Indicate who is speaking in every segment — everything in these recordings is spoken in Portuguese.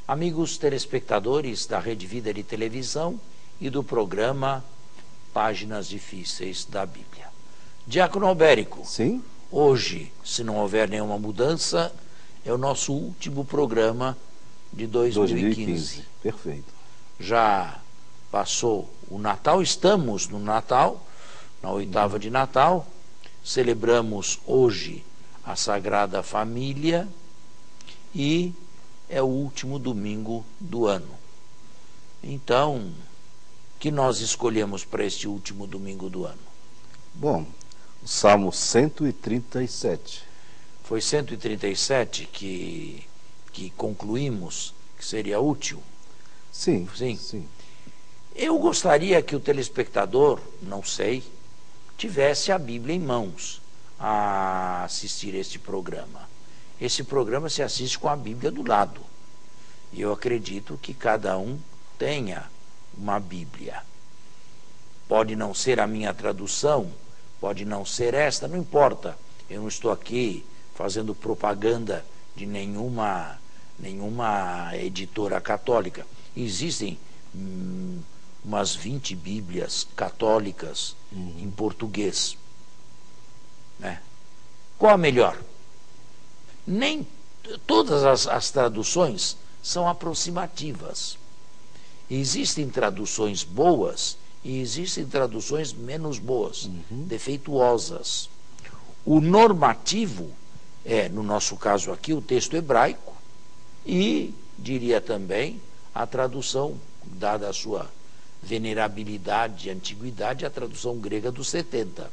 Speaker 1: Amigos telespectadores da Rede Vida de Televisão e do programa Páginas Difíceis da Bíblia. Diácono Albérico.
Speaker 2: Sim?
Speaker 1: Hoje, se não houver nenhuma mudança, é o nosso último programa de 2015.
Speaker 2: Perfeito.
Speaker 1: Já passou o Natal, estamos no Natal, na oitava de Natal, celebramos hoje a Sagrada Família e é o último domingo do ano. Então, o que nós escolhemos para este último domingo do ano?
Speaker 2: Bom, o Salmo 137.
Speaker 1: Foi 137 que concluímos que seria útil?
Speaker 2: Sim.
Speaker 1: Eu gostaria que o telespectador, não sei, tivesse a Bíblia em mãos a assistir este programa. Esse programa se assiste com a Bíblia do lado. E eu acredito que cada um tenha uma Bíblia. Pode não ser a minha tradução, pode não ser esta, não importa. Eu não estou aqui fazendo propaganda de nenhuma editora católica. Existem umas 20 Bíblias católicas em português. Né? Qual a melhor? Nem todas as traduções são aproximativas. Existem traduções boas e existem traduções menos boas, defeituosas. O normativo é, no nosso caso aqui, o texto hebraico e, diria também, a tradução, dada a sua venerabilidade e antiguidade, a tradução grega dos 70.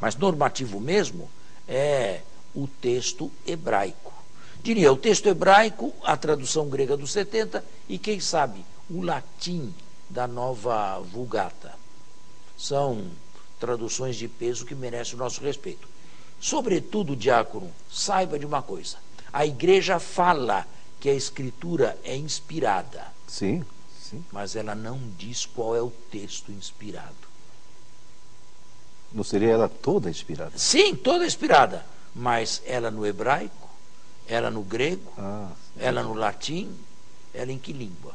Speaker 1: Mas normativo mesmo é o texto hebraico. Diria, o texto hebraico, a tradução grega dos 70 e, quem sabe, o latim da nova Vulgata. São traduções de peso que merecem o nosso respeito. Sobretudo, diácono, saiba de uma coisa. A igreja fala que a escritura é inspirada.
Speaker 2: Sim.
Speaker 1: Mas ela não diz qual é o texto inspirado.
Speaker 2: Não seria ela toda inspirada?
Speaker 1: Sim, toda inspirada. Mas ela no hebraico, ela no grego, ela no latim, ela em que língua?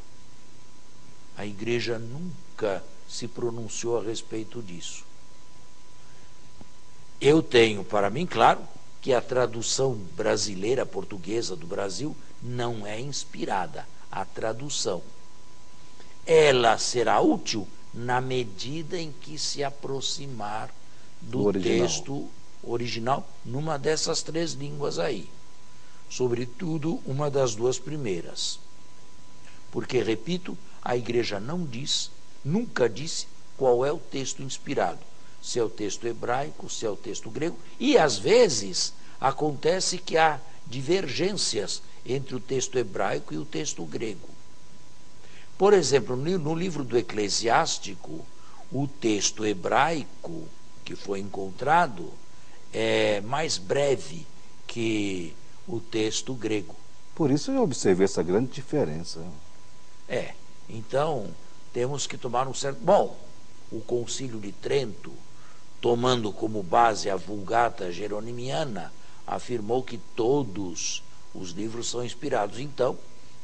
Speaker 1: A igreja nunca se pronunciou a respeito disso. Eu tenho para mim claro que a tradução brasileira, portuguesa do Brasil, não é inspirada. A tradução. Ela será útil na medida em que se aproximar do texto original numa dessas 3 línguas aí. Sobretudo uma das 2 primeiras. Porque, repito, a igreja não diz, nunca disse qual é o texto inspirado. Se é o texto hebraico, se é o texto grego. E, às vezes, acontece que há divergências entre o texto hebraico e o texto grego. Por exemplo, no livro do Eclesiástico, o texto hebraico que foi encontrado é mais breve que o texto grego.
Speaker 2: Por isso eu observei essa grande diferença.
Speaker 1: Então temos que tomar um certo... Bom, o Concílio de Trento, tomando como base a Vulgata Jeronimiana, afirmou que todos os livros são inspirados. Então,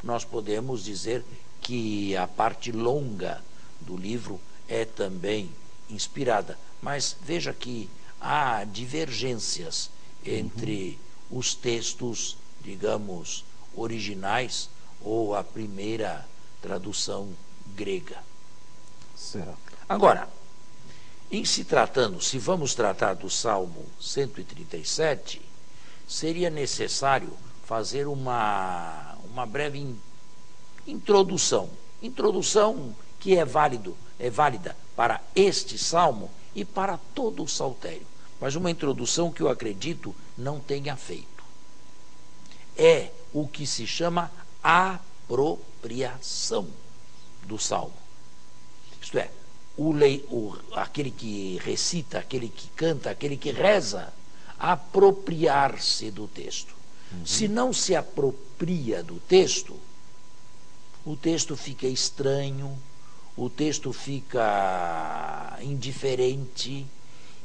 Speaker 1: nós podemos dizer que a parte longa do livro é também inspirada. Mas veja que há divergências entre os textos, digamos, originais ou a primeira tradução grega.
Speaker 2: Certo.
Speaker 1: Agora, se vamos tratar do Salmo 137, seria necessário fazer uma breve introdução. Introdução que é válida para este salmo e para todo o saltério. Mas uma introdução que eu acredito não tenha feito. É o que se chama apropriação do salmo. Isto é, aquele que recita, aquele que canta, aquele que reza, apropriar-se do texto. Se não se apropria do texto, o texto fica estranho, o texto fica indiferente,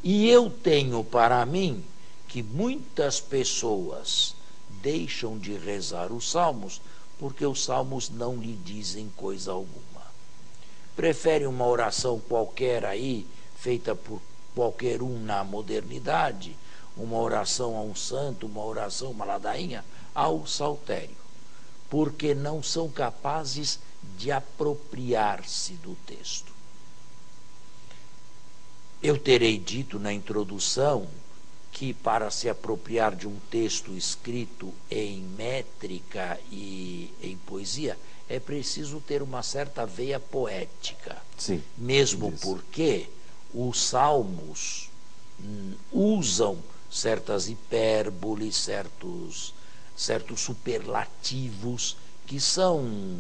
Speaker 1: e eu tenho para mim que muitas pessoas deixam de rezar os salmos porque os salmos não lhe dizem coisa alguma. Prefere uma oração qualquer aí, feita por qualquer um na modernidade, uma oração a um santo, uma oração, uma ladainha, ao saltério, porque não são capazes de apropriar-se do texto. Eu terei dito na introdução que para se apropriar de um texto escrito em métrica e em poesia, é preciso ter uma certa veia poética.
Speaker 2: Sim.
Speaker 1: Mesmo
Speaker 2: Isso.
Speaker 1: porque os salmos usam certas hipérboles, certos superlativos que são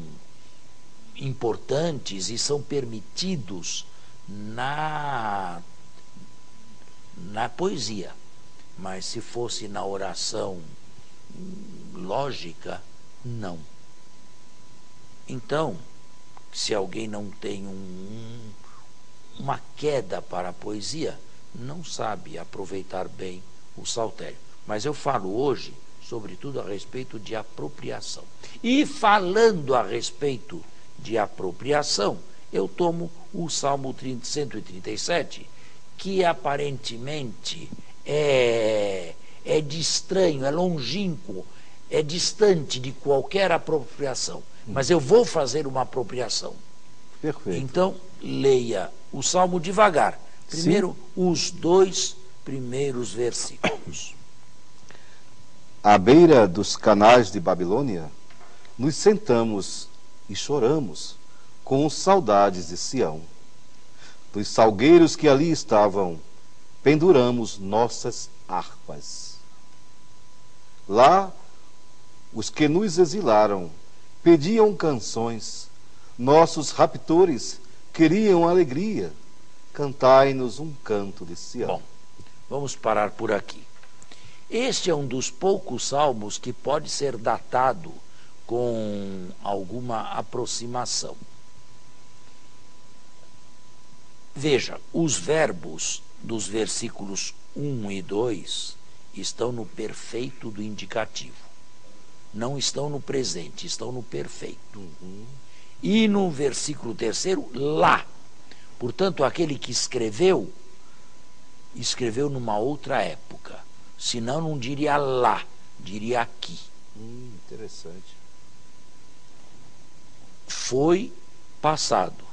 Speaker 1: importantes e são permitidos na poesia. Mas se fosse na oração lógica, não. Então, se alguém não tem uma queda para a poesia, não sabe aproveitar bem o saltério. Mas eu falo hoje, sobretudo, a respeito de apropriação. E falando a respeito de apropriação, eu tomo o Salmo 137, que aparentemente é de estranho, é longínquo, é distante de qualquer apropriação. Mas eu vou fazer uma apropriação.
Speaker 2: Perfeito.
Speaker 1: Então, leia o Salmo devagar. Primeiro, os 2 primeiros versículos.
Speaker 2: À beira dos canais de Babilônia, nos sentamos e choramos com saudades de Sião. Dos salgueiros que ali estavam, penduramos nossas harpas. Lá, os que nos exilaram pediam canções, nossos raptores queriam alegria. Cantai-nos um canto de Sião.
Speaker 1: Bom, vamos parar por aqui. Este é um dos poucos salmos que pode ser datado com alguma aproximação. Veja, os verbos dos versículos 1 e 2 estão no perfeito do indicativo. Não estão no presente, estão no perfeito. E no versículo 3, lá. Portanto, aquele que escreveu numa outra época. Senão não diria lá, diria aqui.
Speaker 2: Interessante.
Speaker 1: Foi passado.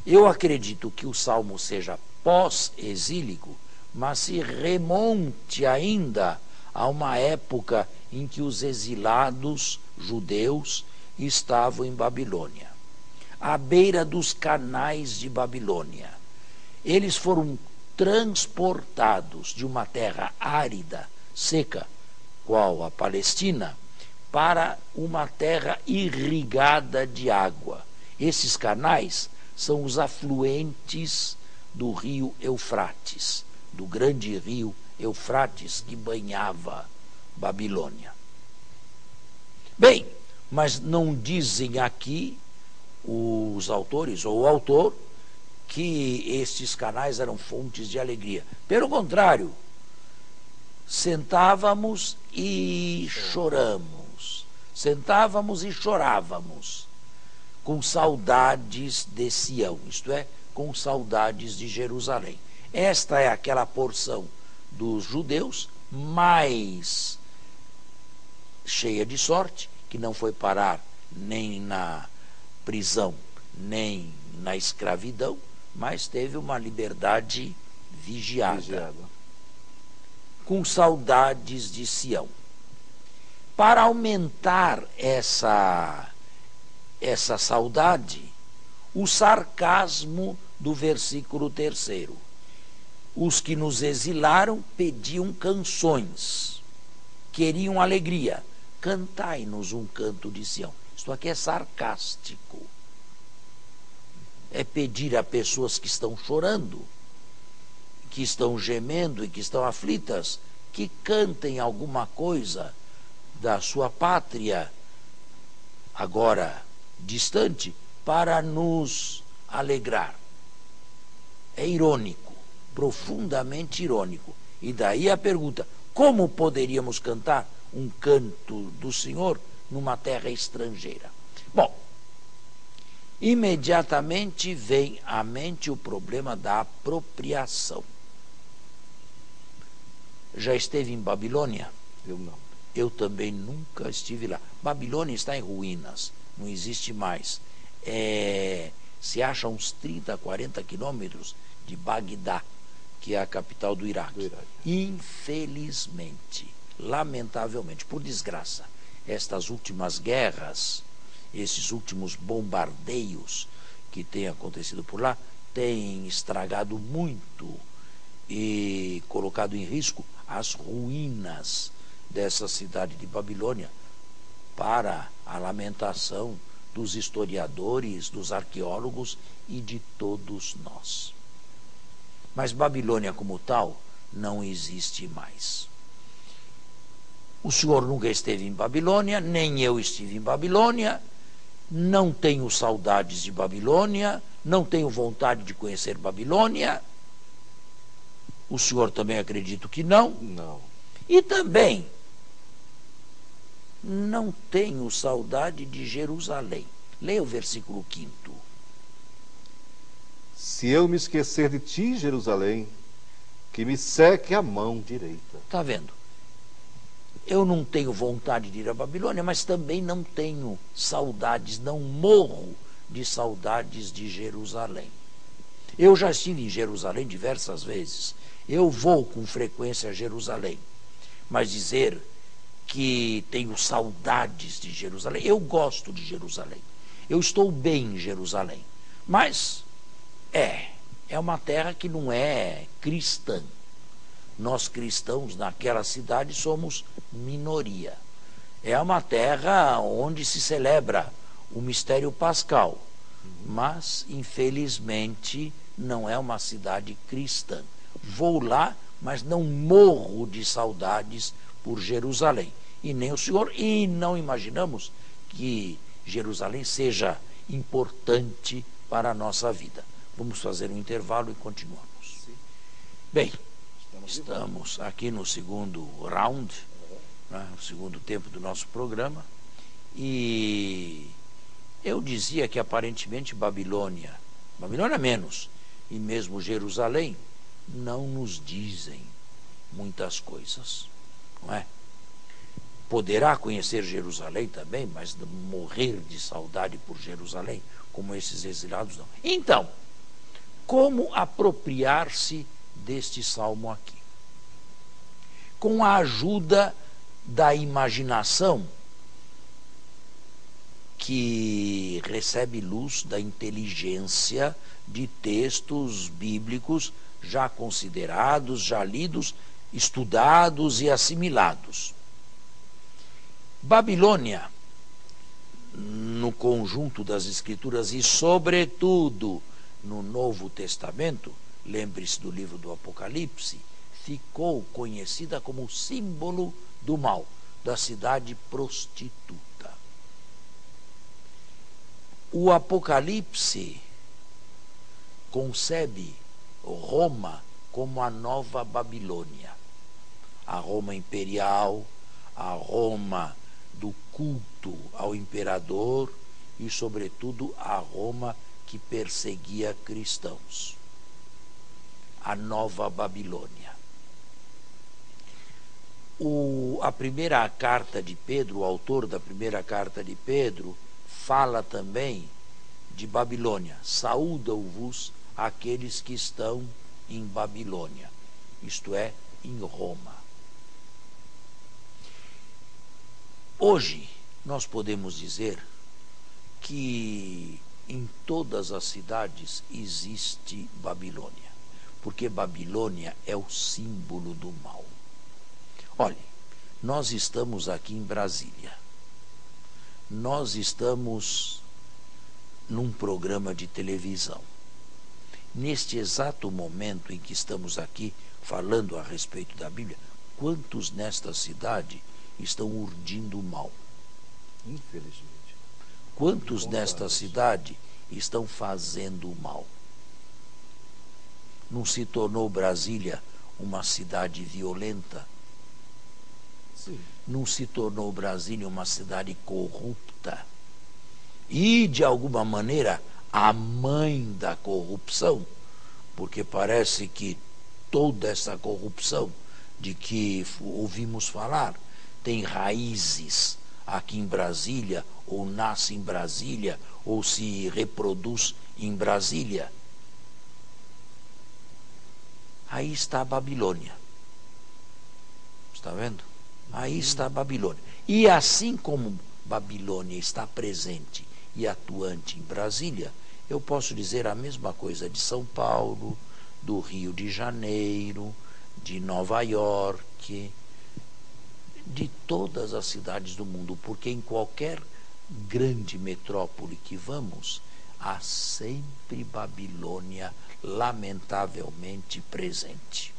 Speaker 1: Eu acredito que o salmo seja pós-exílico, mas se remonte ainda a uma época em que os exilados judeus estavam em Babilônia, à beira dos canais de Babilônia. Eles foram transportados de uma terra árida, seca, qual a Palestina, para uma terra irrigada de água. Esses canais são os afluentes do rio Eufrates, do grande rio Eufrates que banhava Babilônia. Bem, mas não dizem aqui os autores ou o autor que estes canais eram fontes de alegria. Pelo contrário, sentávamos e choramos, sentávamos e chorávamos, com saudades de Sião, isto é, com saudades de Jerusalém. Esta é aquela porção dos judeus mais cheia de sorte, que não foi parar nem na prisão, nem na escravidão, mas teve uma liberdade vigiada. Com saudades de Sião. Para aumentar essa saudade, o sarcasmo do versículo 3. Os que nos exilaram pediam canções, queriam alegria. Cantai-nos um canto de Sião. Isto aqui é sarcástico. É pedir a pessoas que estão chorando, que estão gemendo e que estão aflitas, que cantem alguma coisa da sua pátria, agora distante, para nos alegrar. É irônico, profundamente irônico. E daí a pergunta: como poderíamos cantar um canto do Senhor numa terra estrangeira. Bom, imediatamente vem à mente o problema da apropriação. Já esteve em Babilônia?
Speaker 2: Eu não.
Speaker 1: Eu também nunca estive lá. Babilônia está em ruínas, não existe mais. Se acha a uns 30, 40 quilômetros de Bagdá, que é a capital do Iraque. Infelizmente, lamentavelmente, por desgraça, estas últimas guerras, esses últimos bombardeios que têm acontecido por lá, têm estragado muito e colocado em risco as ruínas dessa cidade de Babilônia, para a lamentação dos historiadores, dos arqueólogos e de todos nós. Mas Babilônia como tal não existe mais. O senhor nunca esteve em Babilônia, nem eu estive em Babilônia, não tenho saudades de Babilônia, não tenho vontade de conhecer Babilônia. O senhor também acredito que não?
Speaker 2: Não.
Speaker 1: E também não tenho saudade de Jerusalém. Leia o versículo 5º.
Speaker 2: Se eu me esquecer de ti, Jerusalém, que me seque a mão direita.
Speaker 1: Está vendo? Eu não tenho vontade de ir à Babilônia, mas também não tenho saudades, não morro de saudades de Jerusalém. Eu já estive em Jerusalém diversas vezes. Eu vou com frequência a Jerusalém. Mas dizer que tenho saudades de Jerusalém, eu gosto de Jerusalém. Eu estou bem em Jerusalém. Mas é uma terra que não é cristã. Nós cristãos naquela cidade somos minoria. É uma terra onde se celebra o mistério pascal, mas infelizmente não é uma cidade cristã. Vou lá, mas não morro de saudades por Jerusalém. E nem o senhor, e não imaginamos que Jerusalém seja importante para a nossa vida. Vamos fazer um intervalo e continuamos. Bem, estamos aqui no segundo round, né, o segundo tempo do nosso programa, e eu dizia que aparentemente Babilônia menos, e mesmo Jerusalém, não nos dizem muitas coisas, não é? Poderá conhecer Jerusalém também, mas morrer de saudade por Jerusalém, como esses exilados não. Então, como apropriar-se deste salmo aqui? Com a ajuda da imaginação, que recebe luz da inteligência de textos bíblicos já considerados, já lidos, estudados e assimilados. Babilônia, no conjunto das Escrituras e, sobretudo, no Novo Testamento, lembre-se do livro do Apocalipse, ficou conhecida como símbolo do mal, da cidade prostituta. O Apocalipse concebe Roma como a nova Babilônia, a Roma imperial, a Roma do culto ao imperador e, sobretudo, a Roma que perseguia cristãos. A nova Babilônia. A primeira carta de Pedro, o autor da primeira carta de Pedro, fala também de Babilônia. Saúdam-vos aqueles que estão em Babilônia, isto é, em Roma. Hoje, nós podemos dizer que em todas as cidades existe Babilônia, porque Babilônia é o símbolo do mal. Olhe, nós estamos aqui em Brasília. Nós estamos num programa de televisão. Neste exato momento em que estamos aqui falando a respeito da Bíblia, quantos nesta cidade estão urdindo o mal?
Speaker 2: Infelizmente.
Speaker 1: Quantos nesta cidade estão fazendo o mal? Não se tornou Brasília uma cidade violenta?
Speaker 2: Sim.
Speaker 1: Não se tornou Brasília uma cidade corrupta e, de alguma maneira, a mãe da corrupção? Porque parece que toda essa corrupção de que ouvimos falar tem raízes aqui em Brasília, ou nasce em Brasília, ou se reproduz em Brasília. Aí está a Babilônia. Está vendo? Aí está a Babilônia. E assim como Babilônia está presente e atuante em Brasília, eu posso dizer a mesma coisa de São Paulo, do Rio de Janeiro, de Nova York, de todas as cidades do mundo, porque em qualquer grande metrópole que vamos, há sempre Babilônia lamentavelmente presente.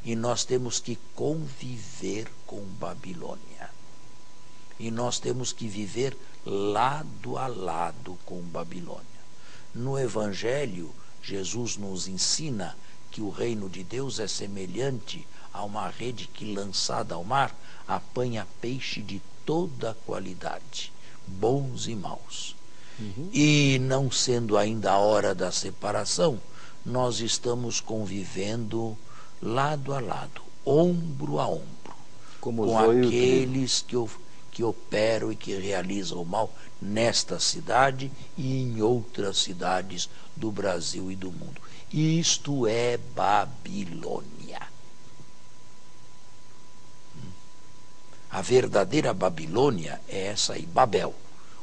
Speaker 1: E nós temos que conviver com Babilônia. E nós temos que viver lado a lado com Babilônia. No Evangelho, Jesus nos ensina que o reino de Deus é semelhante a uma rede que, lançada ao mar, apanha peixe de toda qualidade, bons e maus. E não sendo ainda a hora da separação, nós estamos convivendo lado a lado, ombro a ombro,
Speaker 2: Como
Speaker 1: com
Speaker 2: joio e
Speaker 1: aqueles que operam e que realizam o mal nesta cidade e em outras cidades do Brasil e do mundo. Isto é Babilônia. A verdadeira Babilônia é essa aí, Babel.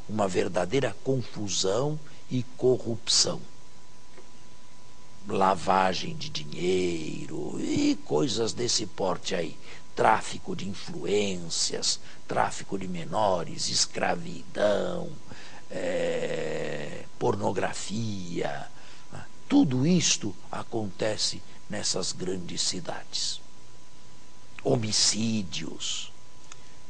Speaker 1: Uma verdadeira confusão e corrupção. Lavagem de dinheiro e coisas desse porte aí. Tráfico de influências, tráfico de menores, escravidão, pornografia. Tudo isto acontece nessas grandes cidades. Homicídios.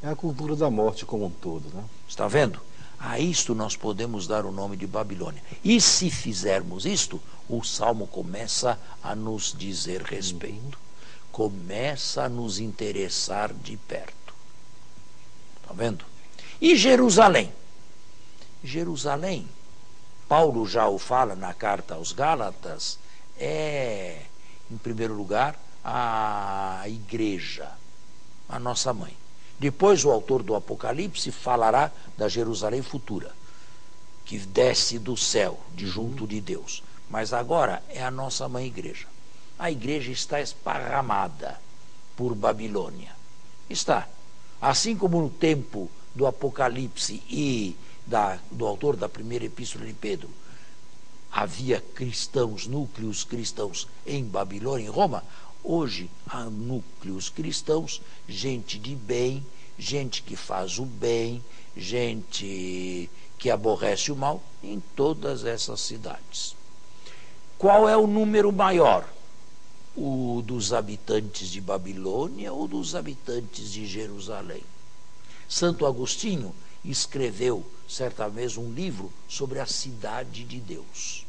Speaker 2: É a cultura da morte como um todo, né?
Speaker 1: Está vendo? A isto nós podemos dar o nome de Babilônia. E se fizermos isto, o Salmo começa a nos dizer respeito. Começa a nos interessar de perto. Está vendo? E Jerusalém? Jerusalém, Paulo já o fala na carta aos Gálatas, é, em primeiro lugar, a igreja, a nossa mãe. Depois o autor do Apocalipse falará da Jerusalém futura, que desce do céu, de junto de Deus. Mas agora é a nossa mãe igreja. A igreja está esparramada por Babilônia. Está. Assim como no tempo do Apocalipse e do autor da primeira epístola de Pedro, havia cristãos, núcleos cristãos em Babilônia, em Roma, hoje há núcleos cristãos, gente de bem, gente que faz o bem, gente que aborrece o mal, em todas essas cidades. Qual é o número maior? O dos habitantes de Babilônia ou dos habitantes de Jerusalém? Santo Agostinho escreveu, certa vez, um livro sobre a cidade de Deus,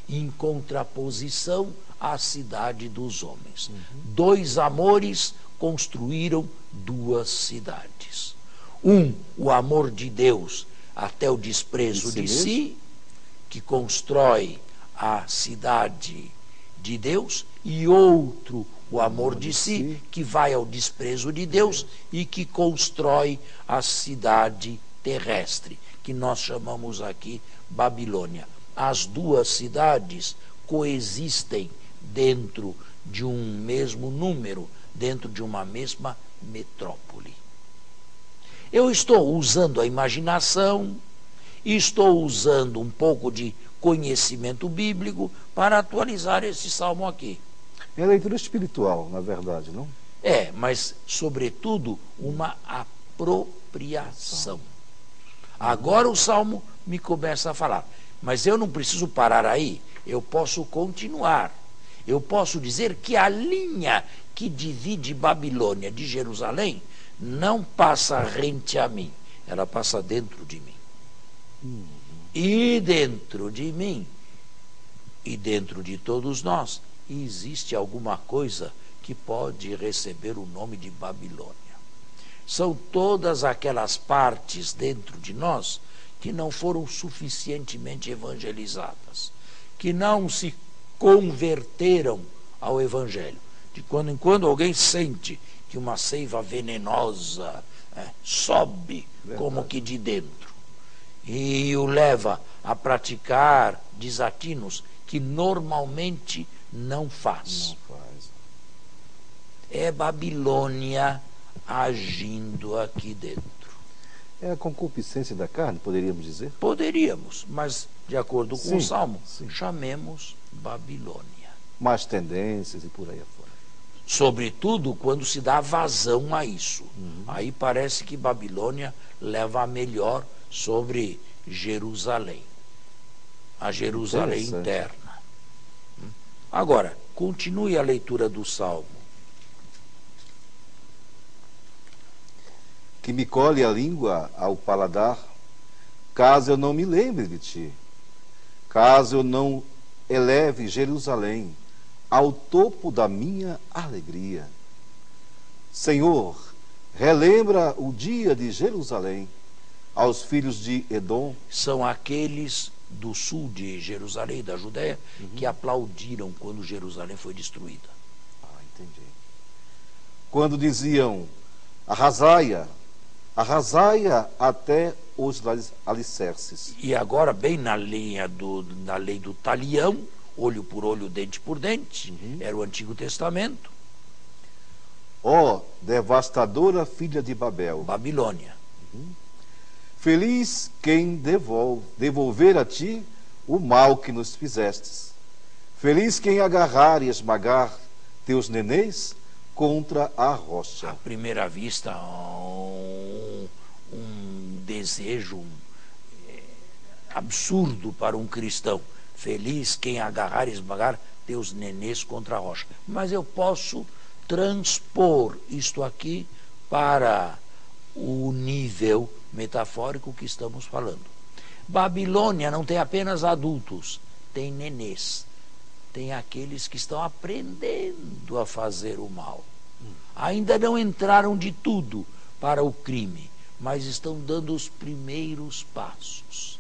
Speaker 1: em contraposição à cidade dos homens. Dois amores construíram duas cidades. O amor de Deus até o desprezo de si, que constrói a cidade de Deus, e outro, o amor de si, que vai ao desprezo de Deus e que constrói a cidade terrestre, que nós chamamos aqui Babilônia. As duas cidades coexistem dentro de um mesmo número, dentro de uma mesma metrópole. Eu estou usando a imaginação, estou usando um pouco de conhecimento bíblico para atualizar esse salmo aqui.
Speaker 2: É a leitura espiritual, na verdade, não?
Speaker 1: É, mas, sobretudo, uma apropriação. Agora o salmo me começa a falar. Mas eu não preciso parar aí, eu posso continuar. Eu posso dizer que a linha que divide Babilônia de Jerusalém não passa rente a mim, ela passa dentro de mim. E dentro de mim, e dentro de todos nós, existe alguma coisa que pode receber o nome de Babilônia. São todas aquelas partes dentro de nós que não foram suficientemente evangelizadas, que não se converteram ao Evangelho. De quando em quando alguém sente que uma seiva venenosa sobe como que de dentro e o leva a praticar desatinos que normalmente não faz.
Speaker 2: Não faz.
Speaker 1: É Babilônia agindo aqui dentro.
Speaker 2: É a concupiscência da carne, poderíamos dizer?
Speaker 1: Poderíamos, mas de acordo com
Speaker 2: Sim,
Speaker 1: o Salmo,
Speaker 2: sim.
Speaker 1: chamemos Babilônia.
Speaker 2: Más tendências e por aí afora.
Speaker 1: Sobretudo quando se dá vazão a isso. Aí parece que Babilônia leva a melhor sobre Jerusalém. A Jerusalém
Speaker 2: Interessante.
Speaker 1: interna. Agora, continue a leitura do Salmo.
Speaker 2: Que me colhe a língua ao paladar, caso eu não me lembre de ti, caso eu não eleve Jerusalém ao topo da minha alegria. Senhor, relembra o dia de Jerusalém aos filhos de Edom.
Speaker 1: São aqueles do sul de Jerusalém, da Judéia, que aplaudiram quando Jerusalém foi destruída.
Speaker 2: Entendi. Quando diziam, arrasai-a até os alicerces.
Speaker 1: E agora, bem na lei do talião, olho por olho, dente por dente, era o Antigo Testamento,
Speaker 2: Ó devastadora filha de Babel,
Speaker 1: Babilônia.
Speaker 2: feliz quem devolver a ti o mal que nos fizestes. Feliz quem agarrar e esmagar teus nenês contra a
Speaker 1: À
Speaker 2: rocha.
Speaker 1: primeira vista, um desejo absurdo para um cristão. Feliz quem agarrar e esmagar teus nenês contra a rocha. Mas eu posso transpor isto aqui para o nível metafórico que estamos falando. Babilônia não tem apenas adultos, tem nenês. Tem aqueles que estão aprendendo a fazer o mal. Ainda não entraram de tudo para o crime, mas estão dando os primeiros passos.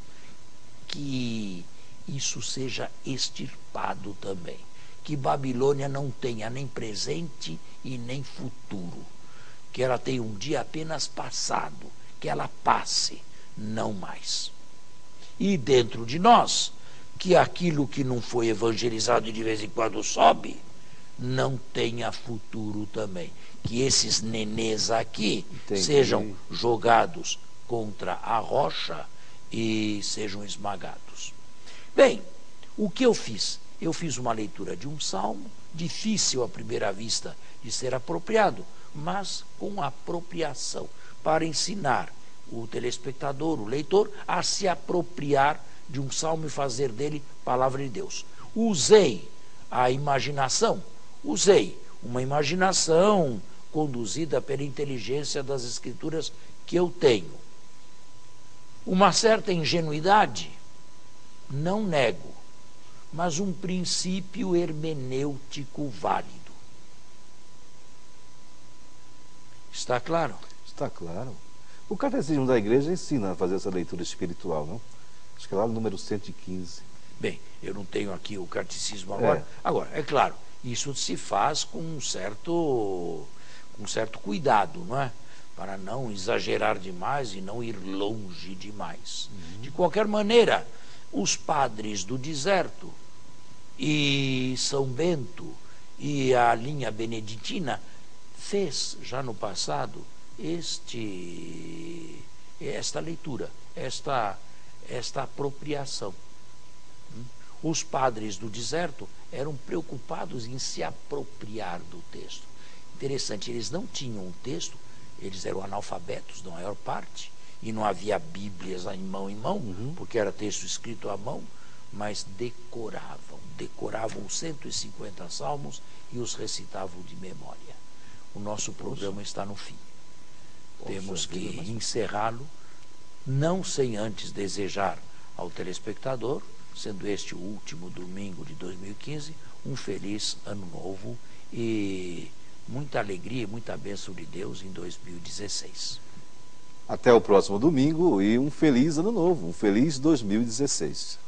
Speaker 1: Que isso seja extirpado também. Que Babilônia não tenha nem presente e nem futuro. Que ela tenha um dia apenas passado, que ela passe, não mais. E dentro de nós, que aquilo que não foi evangelizado e de vez em quando sobe, não tenha futuro também. Que esses nenês aqui sejam jogados contra a rocha e sejam esmagados. Bem, o que eu fiz? Eu fiz uma leitura de um salmo, difícil à primeira vista de ser apropriado, mas com apropriação, para ensinar o telespectador, o leitor, a se apropriar de um salmo e fazer dele palavra de Deus. Usei a imaginação, usei uma imaginação conduzida pela inteligência das escrituras que eu tenho. Uma certa ingenuidade, não nego, mas um princípio hermenêutico válido. Está claro?
Speaker 2: Está claro. O Catecismo da Igreja ensina a fazer essa leitura espiritual, não? Acho que é lá no número 115.
Speaker 1: Bem, eu não tenho aqui o catecismo agora. Agora, é claro, isso se faz com um certo cuidado, não é? Para não exagerar demais e não ir longe demais. De qualquer maneira, os padres do deserto e São Bento e a linha beneditina fez já no passado esta leitura, esta apropriação. Os padres do deserto eram preocupados em se apropriar do texto. Interessante, eles não tinham um texto, eles eram analfabetos na maior parte, e não havia bíblias em mão, porque era texto escrito à mão, mas decoravam os 150 salmos e os recitavam de memória. O nosso programa está no fim. Temos que encerrá-lo, não sem antes desejar ao telespectador, sendo este o último domingo de 2015, um feliz ano novo e muita alegria e muita bênção de Deus em 2016.
Speaker 2: Até o próximo domingo e um feliz ano novo, um feliz 2016.